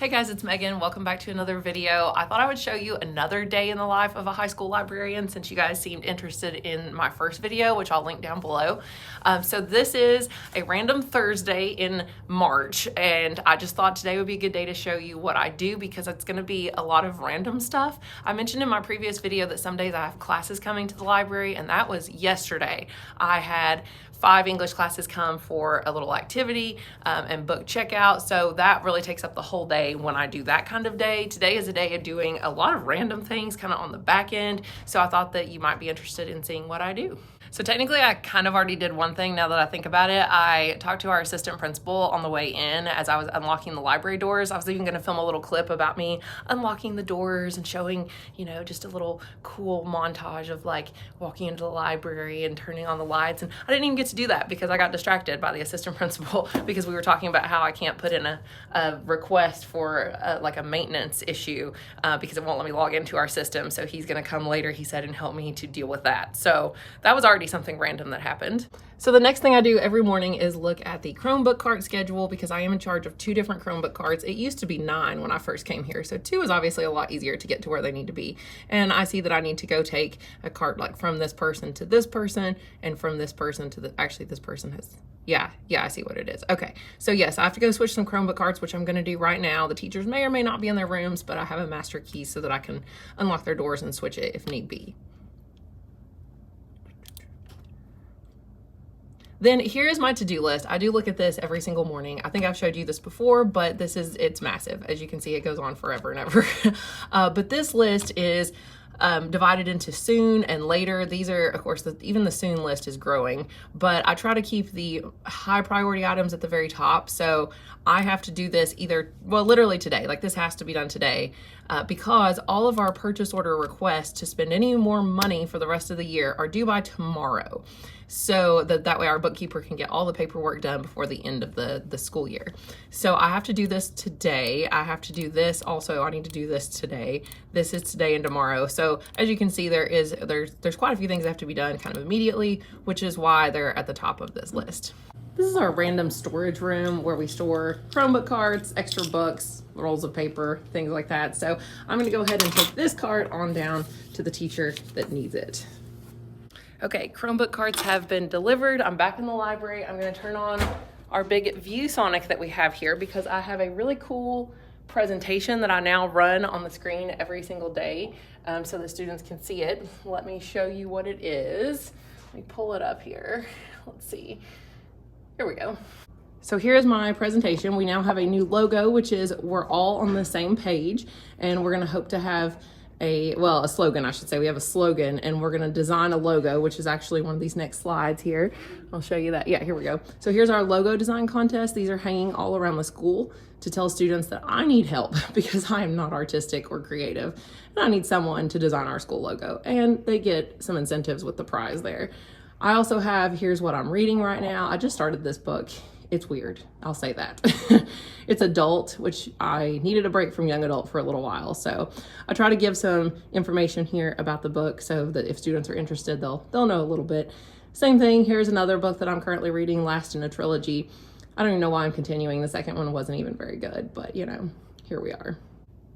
Hey guys, it's Megan. Welcome back to another video. I thought I would show you another day in the life of a high school librarian since you guys seemed interested in my first video, which I'll link down below. So this is a random Thursday in March, and I just thought today would be a good day to show you what I do because it's going to be a lot of random stuff. I mentioned in my previous video that some days I have classes coming to the library, and that was yesterday. I had 5 English classes come for a little activity and book checkout. So that really takes up the whole day when I do that kind of day. Today is a day of doing a lot of random things kind of on the back end. So I thought that you might be interested in seeing what I do. So technically I kind of already did one thing now that I think about it. I talked to our assistant principal on the way in as I was unlocking the library doors. I was even going to film a little clip about me unlocking the doors and showing, you know, just a little cool montage of like walking into the library and turning on the lights. And I didn't even get to do that because I got distracted by the assistant principal because we were talking about how I can't put in a request for like a maintenance issue because it won't let me log into our system. So he's going to come later, he said, and help me to deal with that. So that was already something random that happened. So the next thing I do every morning is look at the Chromebook cart schedule because I am in charge of 2 different Chromebook carts. It used to be 9 when I first came here. So 2 is obviously a lot easier to get to where they need to be. And I see that I need to go take a cart like from this person to this person and from this person to actually this person has, yeah, I see what it is. Okay, so yes, I have to go switch some Chromebook carts, which I'm gonna do right now. The teachers may or may not be in their rooms, but I have a master key so that I can unlock their doors and switch it if need be. Then here is my to-do list. I do look at this every single morning. I think I've showed you this before, but it's massive. As you can see, it goes on forever and ever. But this list is divided into soon and later. These are, of course, even the soon list is growing, but I try to keep the high priority items at the very top. So I have to do this literally today, like this has to be done today because all of our purchase order requests to spend any more money for the rest of the year are due by tomorrow. So that way our bookkeeper can get all the paperwork done before the end of the school year. So I have to do this today. I have to do this also. I need to do this today. This is today and tomorrow. So as you can see, there's quite a few things that have to be done kind of immediately, which is why they're at the top of this list. This is our random storage room where we store Chromebook carts, extra books, rolls of paper, things like that. So I'm going to go ahead and take this cart on down to the teacher that needs it. Okay, Chromebook carts have been delivered. I'm back in the library. I'm going to turn on our big ViewSonic that we have here because I have a really cool presentation that I now run on the screen every single day so the students can see it. Let me show you what it is. Let me pull it up here. Let's see. Here we go. So here's my presentation. We now have a new logo, which is we're all on the same page, and we're going to hope to have a slogan, I should say. We have a slogan, and we're going to design a logo, which is actually one of these next slides here. I'll show you that. Yeah, here we go. So here's our logo design contest. These are hanging all around the school to tell students that I need help because I am not artistic or creative, and I need someone to design our school logo, and they get some incentives with the prize there. I also have, here's what I'm reading right now. I just started this book. It's weird, I'll say that. It's adult, which I needed a break from young adult for a little while. So I try to give some information here about the book so that if students are interested, they'll know a little bit. Same thing, here's another book that I'm currently reading, last in a trilogy. I don't even know why I'm continuing. The second one wasn't even very good, but you know, here we are.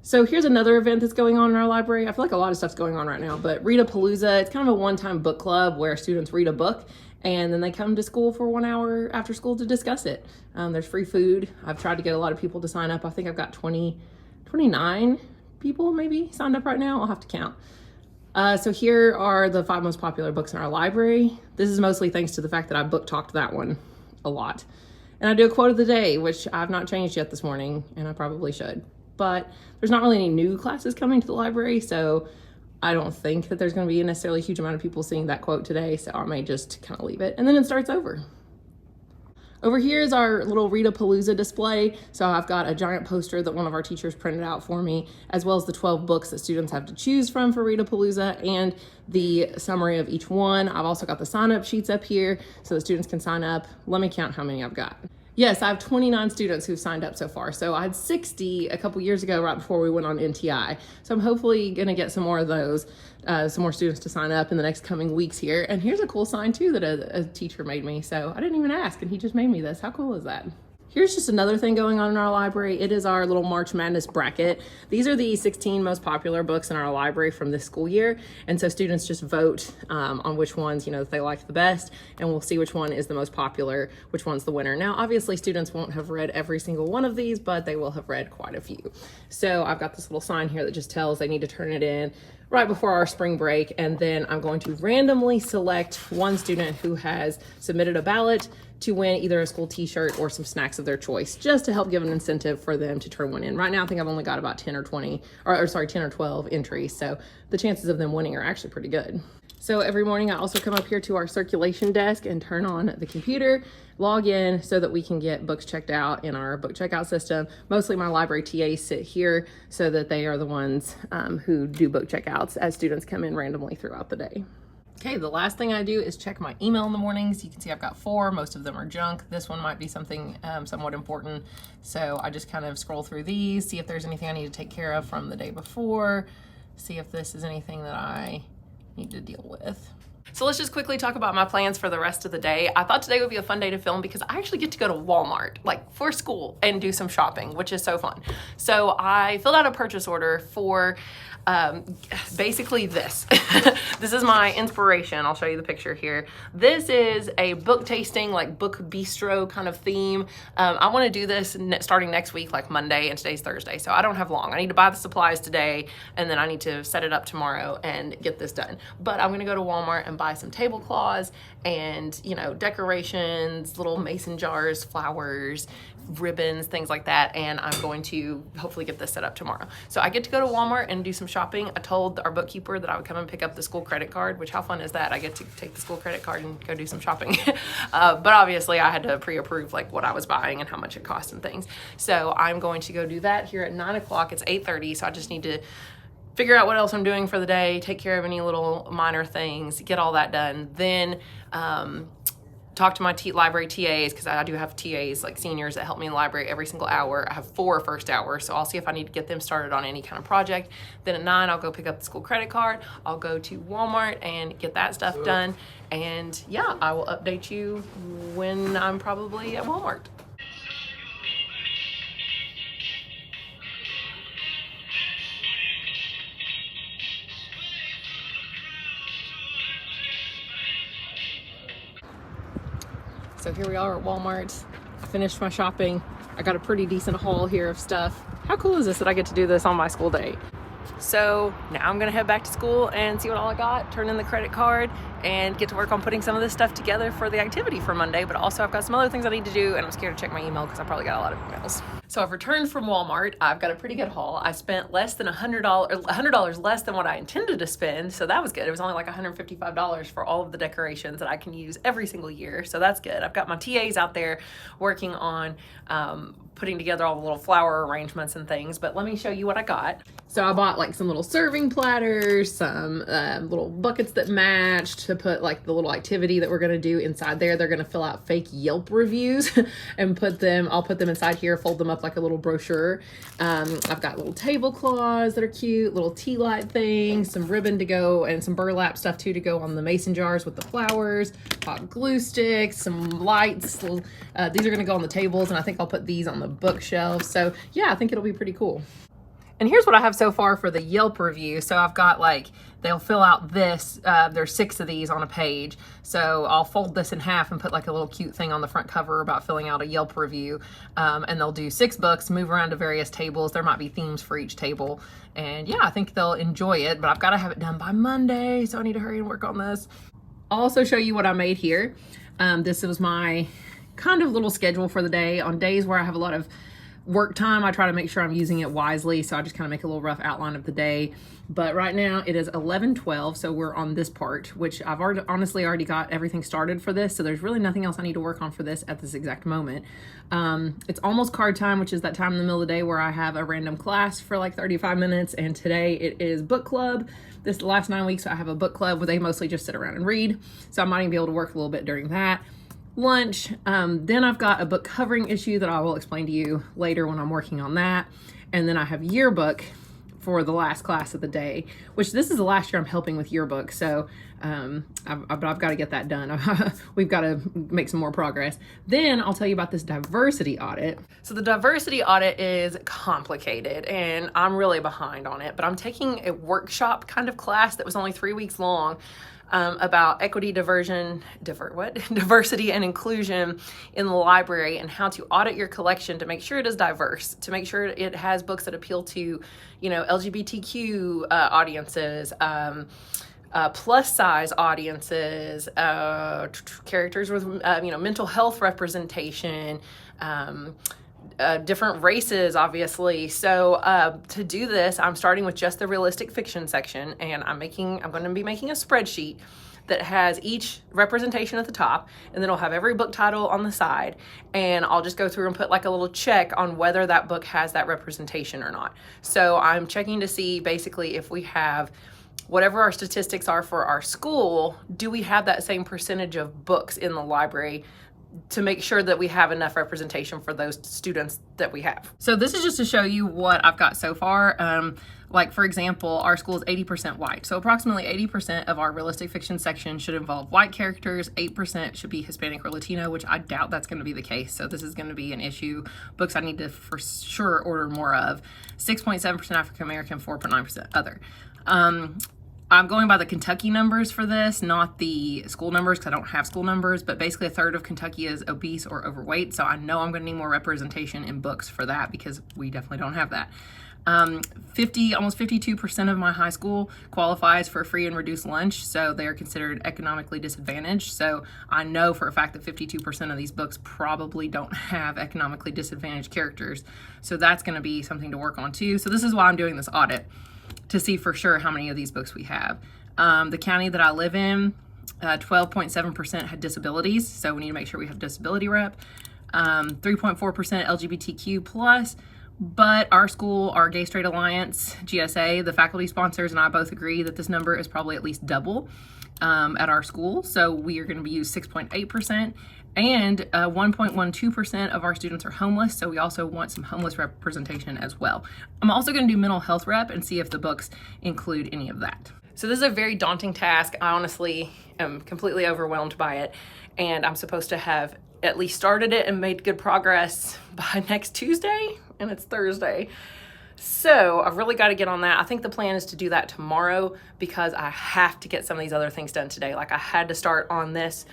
So here's another event that's going on in our library. I feel like a lot of stuff's going on right now, but Read-a-Palooza, it's kind of a one-time book club where students read a book and then they come to school for 1 hour after school to discuss it. There's free food. I've tried to get a lot of people to sign up. I think I've got 29 people maybe signed up right now. I'll have to count. So here are the 5 most popular books in our library. This is mostly thanks to the fact that I book talked that one a lot. And I do a quote of the day, which I've not changed yet this morning, and I probably should. But there's not really any new classes coming to the library, so I don't think that there's going to be a necessarily huge amount of people seeing that quote today, so I may just kind of leave it. And then it starts over. Over here is our little Read-a-Palooza display. So I've got a giant poster that one of our teachers printed out for me, as well as the 12 books that students have to choose from for Read-a-Palooza and the summary of each one. I've also got the sign-up sheets up here so the students can sign up. Let me count how many I've got. Yes, I have 29 students who've signed up so far. So I had 60 a couple years ago right before we went on NTI. So I'm hopefully gonna get some more of those, some more students to sign up in the next coming weeks here. And here's a cool sign too that a teacher made me. So I didn't even ask and he just made me this. How cool is that? Here's just another thing going on in our library. It is our little March Madness bracket. These are the 16 most popular books in our library from this school year. And so students just vote on which ones, that they like the best, and we'll see which one is the most popular, which one's the winner. Now, obviously students won't have read every single one of these, but they will have read quite a few. So I've got this little sign here that just tells they need to turn it in right before our spring break. And then I'm going to randomly select one student who has submitted a ballot to win either a school t-shirt or some snacks of their choice, just to help give an incentive for them to turn one in. Right now, I think I've only got about 10 or 12 entries. So the chances of them winning are actually pretty good. So every morning I also come up here to our circulation desk and turn on the computer, log in so that we can get books checked out in our book checkout system. Mostly my library TAs sit here so that they are the ones who do book checkouts as students come in randomly throughout the day. Okay, the last thing I do is check my email in the mornings. You can see I've got 4, most of them are junk. This one might be something somewhat important. So I just kind of scroll through these, see if there's anything I need to take care of from the day before, see if this is anything that I need to deal with. So let's just quickly talk about my plans for the rest of the day. I thought today would be a fun day to film because I actually get to go to Walmart, like for school, and do some shopping, which is so fun. So I filled out a purchase order for basically this. This is my inspiration. I'll show you the picture here. This is a book tasting, like book bistro kind of theme. I want to do this starting next week, like Monday, and today's Thursday. So I don't have long. I need to buy the supplies today, and then I need to set it up tomorrow and get this done. But I'm going to go to Walmart and buy some tablecloths and, decorations, little mason jars, flowers, ribbons, things like that, and I'm going to hopefully get this set up tomorrow. So I get to go to Walmart and do some shopping. I told our bookkeeper that I would come and pick up the school credit card, which how fun is that? I get to take the school credit card and go do some shopping. But obviously I had to pre-approve like what I was buying and how much it cost and things. So I'm going to go do that here at 9 o'clock. It's 8:30, so I just need to figure out what else I'm doing for the day, take care of any little minor things, get all that done. Then talk to my library TAs, because I do have TAs, like seniors, that help me in the library every single hour. I have 4 first hour, so I'll see if I need to get them started on any kind of project. Then at 9, I'll go pick up the school credit card. I'll go to Walmart and get that stuff done. And yeah, I will update you when I'm probably at Walmart. So here we are at Walmart. I finished my shopping. I got a pretty decent haul here of stuff. How cool is this that I get to do this on my school day? So now I'm gonna head back to school and see what all I got, turn in the credit card, and get to work on putting some of this stuff together for the activity for Monday. But also I've got some other things I need to do, and I'm scared to check my email because I probably got a lot of emails. So I've returned from Walmart. I've got a pretty good haul. I spent less than $100 less than what I intended to spend, so that was good. It was only like $155 for all of the decorations that I can use every single year, so that's good. I've got my TAs out there working on putting together all the little flower arrangements and things, but let me show you what I got. So I bought like some little serving platters, some little buckets that matched to put like the little activity that we're gonna do inside there. They're gonna fill out fake Yelp reviews and I'll put them inside here, fold them up like a little brochure. I've got little tablecloths that are cute, little tea light things, some ribbon to go, and some burlap stuff too to go on the mason jars with the flowers, hot glue sticks, some lights. These are gonna go on the tables, and I think I'll put these on the bookshelf. So yeah, I think it'll be pretty cool. And here's what I have so far for the Yelp review. So I've got like, they'll fill out this, there's 6 of these on a page. So I'll fold this in half and put like a little cute thing on the front cover about filling out a Yelp review. And they'll do 6 books, move around to various tables. There might be themes for each table. And yeah, I think they'll enjoy it, but I've got to have it done by Monday. So I need to hurry and work on this. I'll also show you what I made here. This was my kind of little schedule for the day. On days where I have a lot of work time, I try to make sure I'm using it wisely, so I just kind of make a little rough outline of the day. But right now it is 11:12, so we're on this part, which I've honestly already got everything started for this, so there's really nothing else I need to work on for this at this exact moment. It's almost card time, which is that time in the middle of the day where I have a random class for like 35 minutes, and today it is book club. The last 9 weeks I have a book club where they mostly just sit around and read, so I might even be able to work a little bit during that. Lunch, then I've got a book covering issue that I will explain to you later when I'm working on that. And then I have yearbook for the last class of the day, which this is the last year I'm helping with yearbook. So I've got to get that done. We've got to make some more progress. Then I'll tell you about this diversity audit. So the diversity audit is complicated and I'm really behind on it, but I'm taking a workshop kind of class that was only 3 weeks long about equity, diversity and inclusion in the library, and how to audit your collection to make sure it is diverse, to make sure it has books that appeal to, you know, LGBTQ audiences, plus size audiences, characters with, you know, mental health representation, different races, obviously. So to do this, I'm starting with just the realistic fiction section, and I'm going to be making a spreadsheet that has each representation at the top, and then I'll have every book title on the side, and I'll just go through and put like a little check on whether that book has that representation or not. So I'm checking to see basically if we have whatever our statistics are for our school, do we have that same percentage of books in the library to make sure that we have enough representation for those students that we have. So this is just to show you what I've got so far. Like for example, our school is 80% white. So approximately 80% of our realistic fiction section should involve white characters, 8% should be Hispanic or Latino, which I doubt that's gonna be the case. So this is gonna be an issue. Books I need to for sure order more of. 6.7% African American, 4.9% other. I'm going by the Kentucky numbers for this, not the school numbers, because I don't have school numbers, but basically a third of Kentucky is obese or overweight, so I know I'm going to need more representation in books for that, because we definitely don't have that. Almost 52% of my high school qualifies for free and reduced lunch, so they are considered economically disadvantaged. So I know for a fact that 52% of these books probably don't have economically disadvantaged characters, so that's going to be something to work on too. So this is why I'm doing this audit, to see for sure how many of these books we have. The county that I live in, 12.7% had disabilities, so we need to make sure we have disability rep. 3.4% LGBTQ plus, but our school, our Gay Straight Alliance, GSA, the faculty sponsors and I both agree that this number is probably at least double at our school, so we are gonna use 6.8%. And 1.12% of our students are homeless, so we also want some homeless representation as well. I'm also going to do mental health rep and see if the books include any of that. So this is a very daunting task. I honestly am completely overwhelmed by it, and I'm supposed to have at least started it and made good progress by next Tuesday, and it's Thursday. So I've really got to get on that. I think the plan is to do that tomorrow, because I have to get some of these other things done today. Like I had to start on this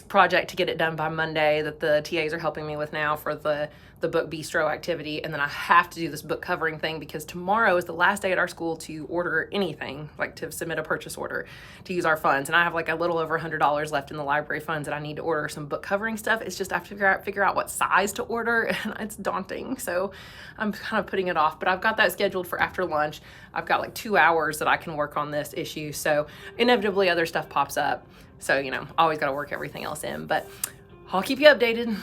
project to get it done by Monday that the TAs are helping me with now for the book bistro activity, and then I have to do this book covering thing because tomorrow is the last day at our school to order anything, like to submit a purchase order to use our funds, and I have like a little over $100 left in the library funds, and I need to order some book covering stuff. It's just I have to figure out what size to order, and it's daunting, so I'm kind of putting it off, but I've got that scheduled for after lunch. I've got like 2 hours that I can work on this issue, so inevitably other stuff pops up. So, you know, always got to work everything else in, but I'll keep you updated.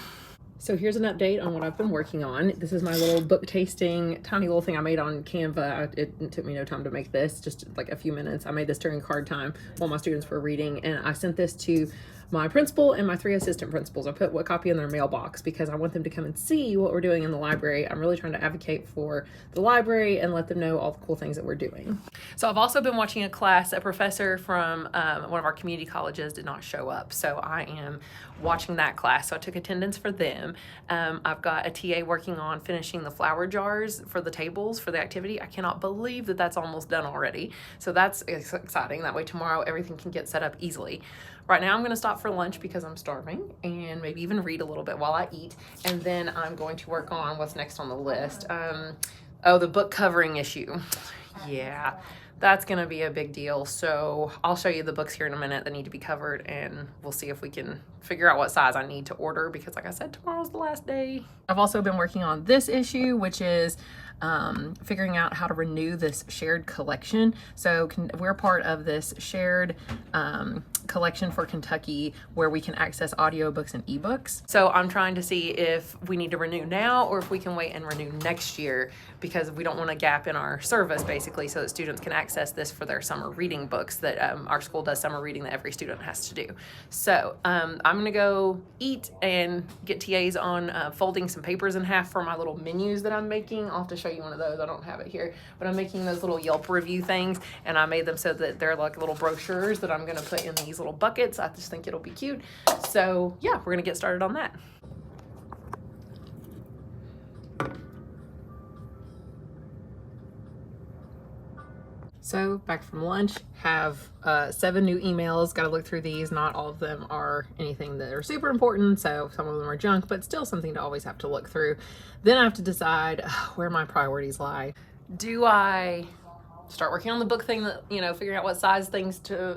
So here's an update on what I've been working on. This is my little book tasting, tiny little thing I made on Canva. It took me no time to make this, just like a few minutes. I made this during card time while my students were reading, and I sent this to my principal and my 3 assistant principals. I put a copy in their mailbox because I want them to come and see what we're doing in the library. I'm really trying to advocate for the library and let them know all the cool things that we're doing. So I've also been watching a class. A professor from one of our community colleges did not show up, so I am watching that class. So I took attendance for them. I've got a TA working on finishing the flower jars for the tables for the activity. I cannot believe that that's almost done already. So that's exciting. That way tomorrow everything can get set up easily. Right now I'm going to stop for lunch because I'm starving, and maybe even read a little bit while I eat, and then I'm going to work on what's next on the list. Oh, the book covering issue. Yeah, that's going to be a big deal. So I'll show you the books here in a minute that need to be covered, and we'll see if we can figure out what size I need to order, because like I said, tomorrow's the last day. I've also been working on this issue, which is figuring out how to renew this shared collection. So we're part of this shared collection for Kentucky where we can access audiobooks and ebooks. So I'm trying to see if we need to renew now or if we can wait and renew next year, because we don't want a gap in our service, basically, so that students can access this for their summer reading books that our school does summer reading that every student has to do. So I'm gonna go eat and get TAs on folding some papers in half for my little menus that I'm making. I'll have to show you one of those. I don't have it here, but I'm making those little Yelp review things, and I made them so that they're like little brochures that I'm gonna put in these little buckets. I just think it'll be cute. So yeah, we're gonna get started on that. So back from lunch, have 7 new emails. Got to look through these. Not all of them are anything that are super important, so some of them are junk, but still something to always have to look through. Then I have to decide where my priorities lie. Do I start working on the book thing, that, you know, figuring out what size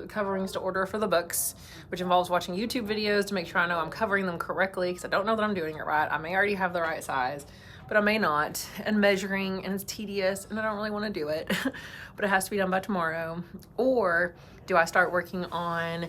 coverings to order for the books, which involves watching YouTube videos to make sure I know I'm covering them correctly, because I don't know that I'm doing it right. I may already have the right size, but I may not, and measuring, and it's tedious, and I don't really want to do it, but it has to be done by tomorrow. Or do I start working on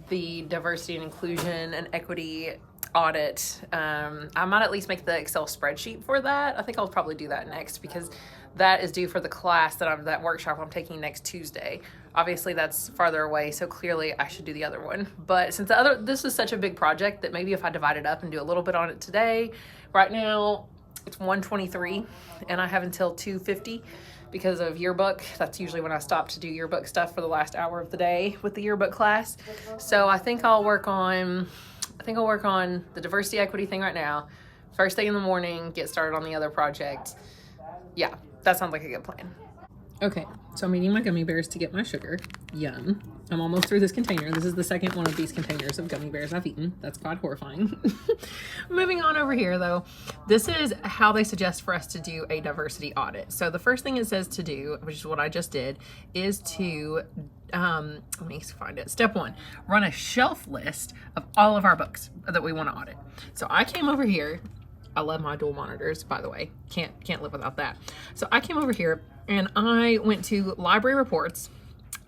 the diversity and inclusion and equity audit? I might at least make the Excel spreadsheet for that. I think I'll probably do that next, because that is due for the class that workshop I'm taking next Tuesday. Obviously that's farther away, so clearly I should do the other one. But since this is such a big project that maybe if I divide it up and do a little bit on it today. Right now it's 1:23 and I have until 2:50 because of yearbook. That's usually when I stop to do yearbook stuff for the last hour of the day with the yearbook class. So I think I'll work on the diversity equity thing right now. First thing in the morning, get started on the other project. Yeah, that sounds like a good plan. Okay, so I'm eating my gummy bears to get my sugar. Yum. I'm almost through this container. This is the second one of these containers of gummy bears I've eaten. That's quite horrifying. Moving on over here though, this is how they suggest for us to do a diversity audit. So the first thing it says to do, which is what I just did, is to, let me find it. Step 1, run a shelf list of all of our books that we want to audit. So I came over here. I love my dual monitors, by the way. Can't live without that. So I came over here and I went to library reports,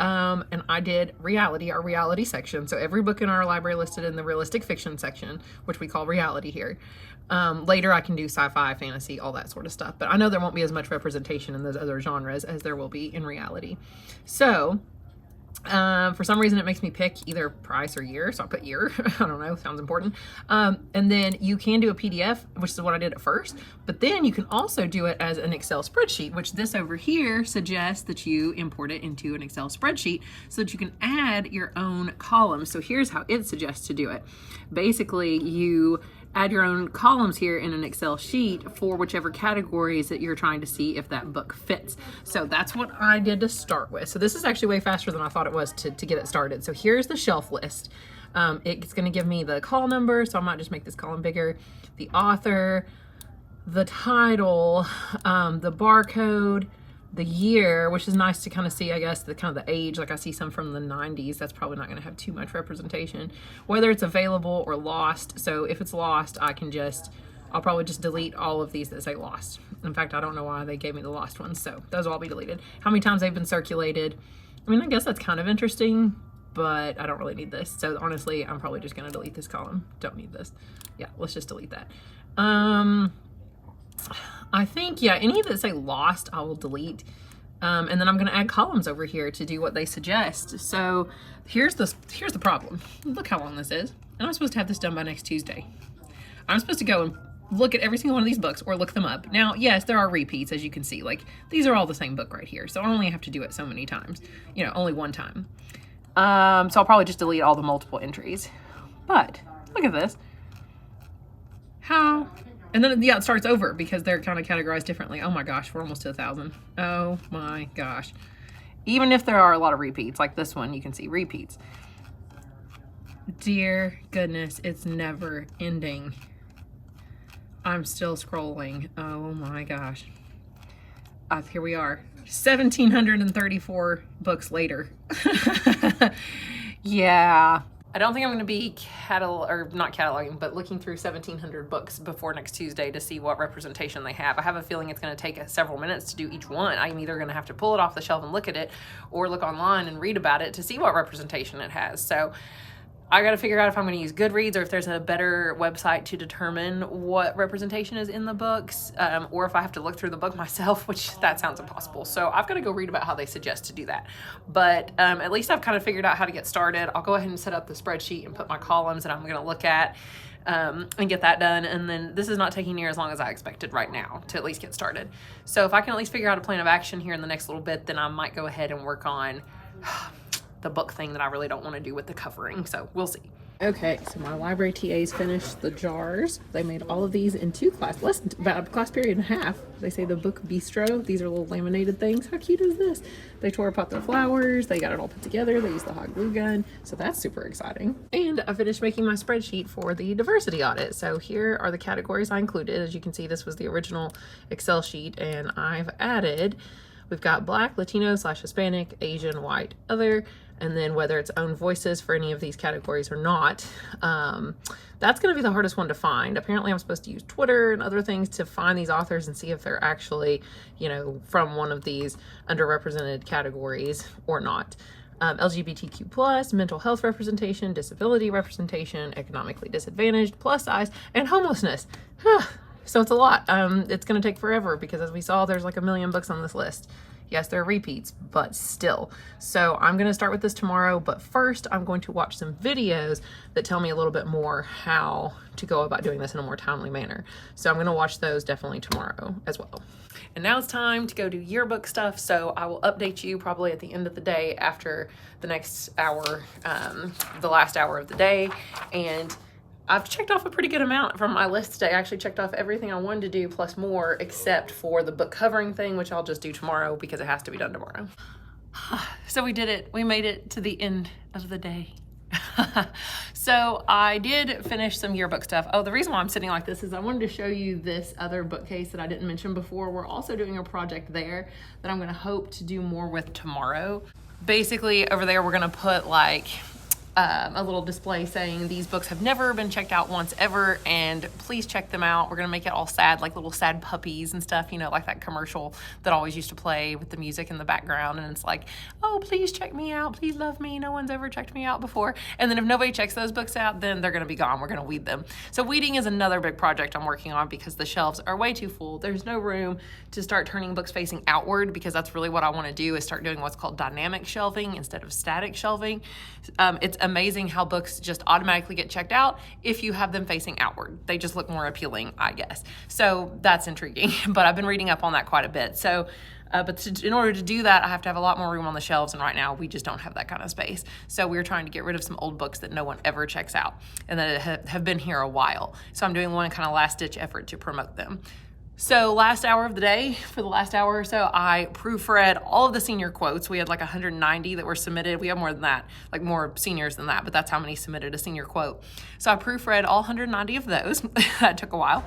and I did reality, our reality section. So every book in our library listed in the realistic fiction section, which we call reality here. Later I can do sci-fi, fantasy, all that sort of stuff. But I know there won't be as much representation in those other genres as there will be in reality. So for some reason it makes me pick either price or year, so I put year. I don't know, sounds important. And then you can do a PDF, which is what I did at first, but then you can also do it as an Excel spreadsheet, which this over here suggests that you import it into an Excel spreadsheet so that you can add your own columns. So here's how it suggests to do it. Basically, you add your own columns here in an Excel sheet for whichever categories that you're trying to see if that book fits. So that's what I did to start with. So this is actually way faster than I thought it was to get it started. So here's the shelf list. It's going to give me the call number, so I might just make this column bigger, the author, the title, the barcode, the year, which is nice to kind of see, I guess, the kind of the age. Like I see some from the 90s. That's probably not going to have too much representation. Whether it's available or lost. So if it's lost, I'll probably just delete all of these that say lost. In fact, I don't know why they gave me the lost ones, so those will all be deleted. How many times they've been circulated. I mean, I guess that's kind of interesting, but I don't really need this. So honestly, I'm probably just going to delete this column. Don't need this. Yeah, let's just delete that. I think, yeah, any that say lost, I will delete. And then I'm going to add columns over here to do what they suggest. So here's the problem. Look how long this is. And I'm supposed to have this done by next Tuesday. I'm supposed to go and look at every single one of these books or look them up. Now, yes, there are repeats, as you can see. Like, these are all the same book right here. So I only have to do it so many times. You know, only one time. So I'll probably just delete all the multiple entries. But look at this. How? And then, yeah, it starts over because they're kind of categorized differently. Oh my gosh, we're almost to 1,000. Oh my gosh. Even if there are a lot of repeats, like this one, you can see repeats. Dear goodness, it's never ending. I'm still scrolling. Oh my gosh. Here we are, 1,734 books later. Yeah. I don't think I'm going to be not cataloging, but looking through 1,700 books before next Tuesday to see what representation they have. I have a feeling it's going to take several minutes to do each one. I'm either going to have to pull it off the shelf and look at it, or look online and read about it to see what representation it has. So I got to figure out if I'm going to use Goodreads or if there's a better website to determine what representation is in the books, or if I have to look through the book myself, which that sounds impossible. So I've got to go read about how they suggest to do that. But at least I've kind of figured out how to get started. I'll go ahead and set up the spreadsheet and put my columns that I'm going to look at and get that done. And then this is not taking near as long as I expected right now to at least get started. So if I can at least figure out a plan of action here in the next little bit, then I might go ahead and work on the book thing that I really don't want to do with the covering. So we'll see. Okay, so my library TAs finished the jars. They made all of these in about a class period and a half. They say the book bistro. These are little laminated things. How cute is this? They tore apart their flowers. They got it all put together. They used the hot glue gun. So that's super exciting. And I finished making my spreadsheet for the diversity audit. So here are the categories I included. As you can see, this was the original Excel sheet, and I've added, we've got Black, Latino / Hispanic, Asian, White, Other, and then whether it's own voices for any of these categories or not. That's going to be the hardest one to find. Apparently I'm supposed to use Twitter and other things to find these authors and see if they're actually, from one of these underrepresented categories or not. LGBTQ+, mental health representation, disability representation, economically disadvantaged, plus size, and homelessness. So it's a lot. It's going to take forever because, as we saw, there's like 1 million books on this list. Yes, there are repeats, but still. So I'm going to start with this tomorrow, but first I'm going to watch some videos that tell me a little bit more how to go about doing this in a more timely manner. So I'm going to watch those definitely tomorrow as well. And now it's time to go do yearbook stuff. So I will update you probably at the end of the day after the next hour, the last hour of the day. And I've checked off a pretty good amount from my list today. I actually checked off everything I wanted to do plus more, except for the book covering thing, which I'll just do tomorrow because it has to be done tomorrow. So we did it. We made it to the end of the day. So I did finish some yearbook stuff. Oh, the reason why I'm sitting like this is I wanted to show you this other bookcase that I didn't mention before. We're also doing a project there that I'm going to hope to do more with tomorrow. Basically, over there, we're going to put like a little display saying these books have never been checked out once ever, and please check them out. We're gonna make it all sad, like little sad puppies and stuff, like that commercial that always used to play with the music in the background, and it's like, oh, please check me out, please love me, no one's ever checked me out before. And then if nobody checks those books out, then they're gonna be gone. We're gonna weed them. So weeding is another big project I'm working on because the shelves are way too full. There's no room to start turning books facing outward, because that's really what I want to do, is start doing what's called dynamic shelving instead of static shelving. It's amazing how books just automatically get checked out if you have them facing outward. They just look more appealing, I guess. So that's intriguing, but I've been reading up on that quite a bit. So, in order to do that, I have to have a lot more room on the shelves, and right now we just don't have that kind of space. So we're trying to get rid of some old books that no one ever checks out and that have been here a while. So I'm doing one kind of last-ditch effort to promote them. So last hour of the day, for the last hour or so, I proofread all of the senior quotes. We had like 190 that were submitted. We have more than that, like more seniors than that, but that's how many submitted a senior quote. So I proofread all 190 of those. That took a while.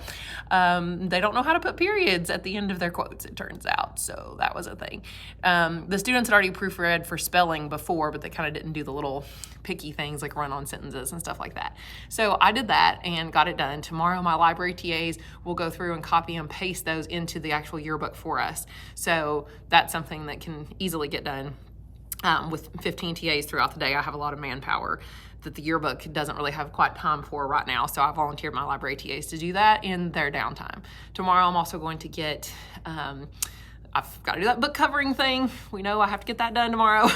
They don't know how to put periods at the end of their quotes, it turns out. So that was a thing. The students had already proofread for spelling before, but they kind of didn't do the little picky things like run-on sentences and stuff like that. So I did that and got it done. Tomorrow, my library TAs will go through and copy and paste those into the actual yearbook for us. So that's something that can easily get done with 15 TAs throughout the day. I have a lot of manpower that the yearbook doesn't really have quite time for right now. So I volunteered my library TAs to do that in their downtime. Tomorrow, I'm also going to get, I've got to do that book covering thing. We know I have to get that done tomorrow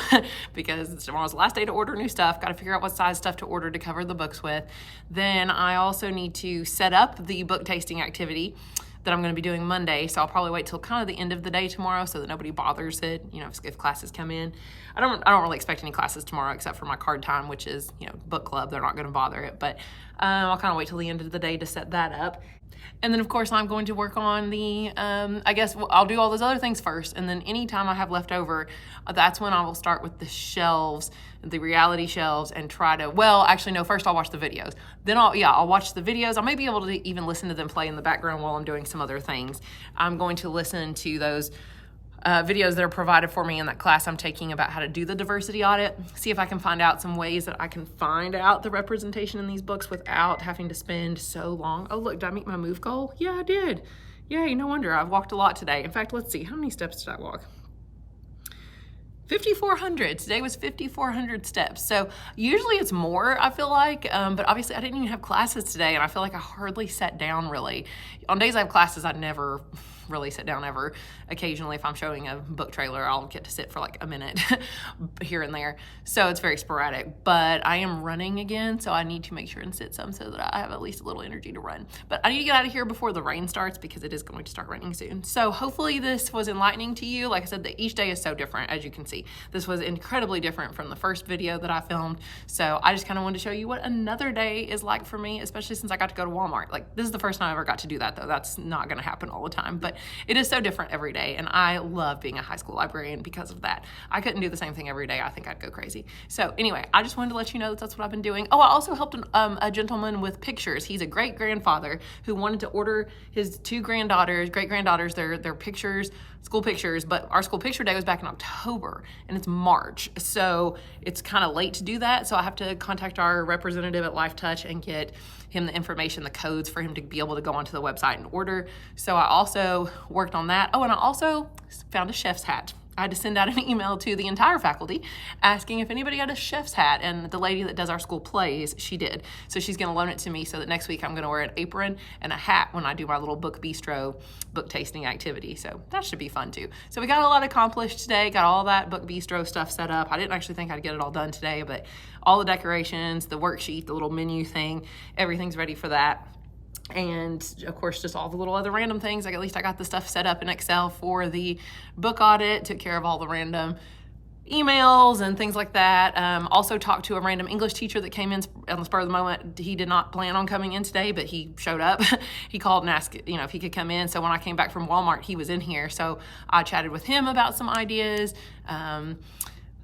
because tomorrow's the last day to order new stuff. Got to figure out what size stuff to order to cover the books with. Then I also need to set up the book tasting activity that I'm going to be doing Monday. So I'll probably wait till kind of the end of the day tomorrow so that nobody bothers it, if classes come in. I don't really expect any classes tomorrow except for my card time, which is, book club. They're not going to bother it, but I'll kind of wait till the end of the day to set that up. And then, of course, I'm going to work on the, I guess I'll do all those other things first. And then anytime I have left over, that's when I will start with the shelves, the reality shelves, and try to, first I'll watch the videos. Then I'll watch the videos. I may be able to even listen to them play in the background while I'm doing some other things. I'm going to listen to those videos that are provided for me in that class I'm taking about how to do the diversity audit, see if I can find out some ways that I can find out the representation in these books without having to spend so long. Oh, look, did I meet my move goal? Yeah, I did. Yay, no wonder. I've walked a lot today. In fact, let's see, how many steps did I walk? 5,400. Today was 5,400 steps. So usually it's more, I feel like, but obviously I didn't even have classes today, and I feel like I hardly sat down really. On days I have classes, I never really sit down ever. Occasionally, if I'm showing a book trailer, I'll get to sit for like a minute here and there. So it's very sporadic, but I am running again, so I need to make sure and sit some so that I have at least a little energy to run. But I need to get out of here before the rain starts because it is going to start raining soon. So hopefully this was enlightening to you. Like I said, each day is so different, as you can see. This was incredibly different from the first video that I filmed. So I just kind of wanted to show you what another day is like for me, especially since I got to go to Walmart. Like, this is the first time I ever got to do that, though. That's not going to happen all the time, but it is so different every day, and I love being a high school librarian because of that. I couldn't do the same thing every day. I think I'd go crazy. So anyway, I just wanted to let you know that that's what I've been doing. Oh, I also helped a gentleman with pictures. He's a great-grandfather who wanted to order his great-granddaughters, their pictures, school pictures, but our school picture day was back in October, and it's March, so it's kind of late to do that, so I have to contact our representative at Life Touch and get him the information, the codes for him to be able to go onto the website and order. So I also worked on that. Oh, and I also found a chef's hat. I had to send out an email to the entire faculty asking if anybody had a chef's hat, and the lady that does our school plays, she did. So she's gonna loan it to me so that next week I'm gonna wear an apron and a hat when I do my little book bistro, book tasting activity. So that should be fun too. So we got a lot accomplished today, got all that book bistro stuff set up. I didn't actually think I'd get it all done today, but all the decorations, the worksheet, the little menu thing, everything's ready for that. And of course, just all the little other random things. Like, at least I got the stuff set up in Excel for the book audit, took care of all the random emails and things like that. Also talked to a random English teacher that came in on the spur of the moment. He did not plan on coming in today, but he showed up. He called and asked, if he could come in. So when I came back from Walmart, he was in here. So I chatted with him about some ideas.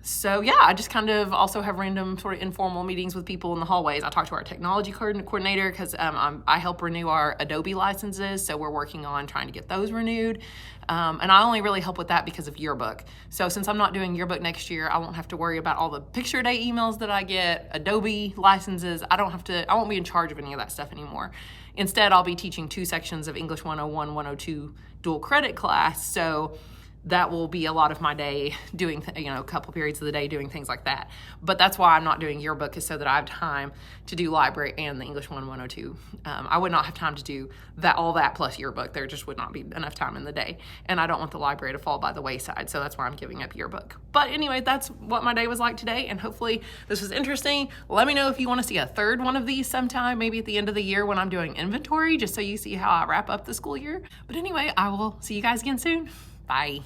So yeah, I just kind of also have random sort of informal meetings with people in the hallways. I talked to our technology coordinator because I help renew our Adobe licenses. So we're working on trying to get those renewed. And I only really help with that because of yearbook. So since I'm not doing yearbook next year, I won't have to worry about all the picture day emails that I get, Adobe licenses. I won't be in charge of any of that stuff anymore. Instead, I'll be teaching 2 sections of English 101, 102 dual credit class. So that will be a lot of my day doing, a couple periods of the day doing things like that. But that's why I'm not doing yearbook, is so that I have time to do library and the English 102. I would not have time to do all that plus yearbook. There just would not be enough time in the day. And I don't want the library to fall by the wayside. So that's why I'm giving up yearbook. But anyway, that's what my day was like today. And hopefully this was interesting. Let me know if you want to see a third one of these sometime, maybe at the end of the year when I'm doing inventory, just so you see how I wrap up the school year. But anyway, I will see you guys again soon. Bye.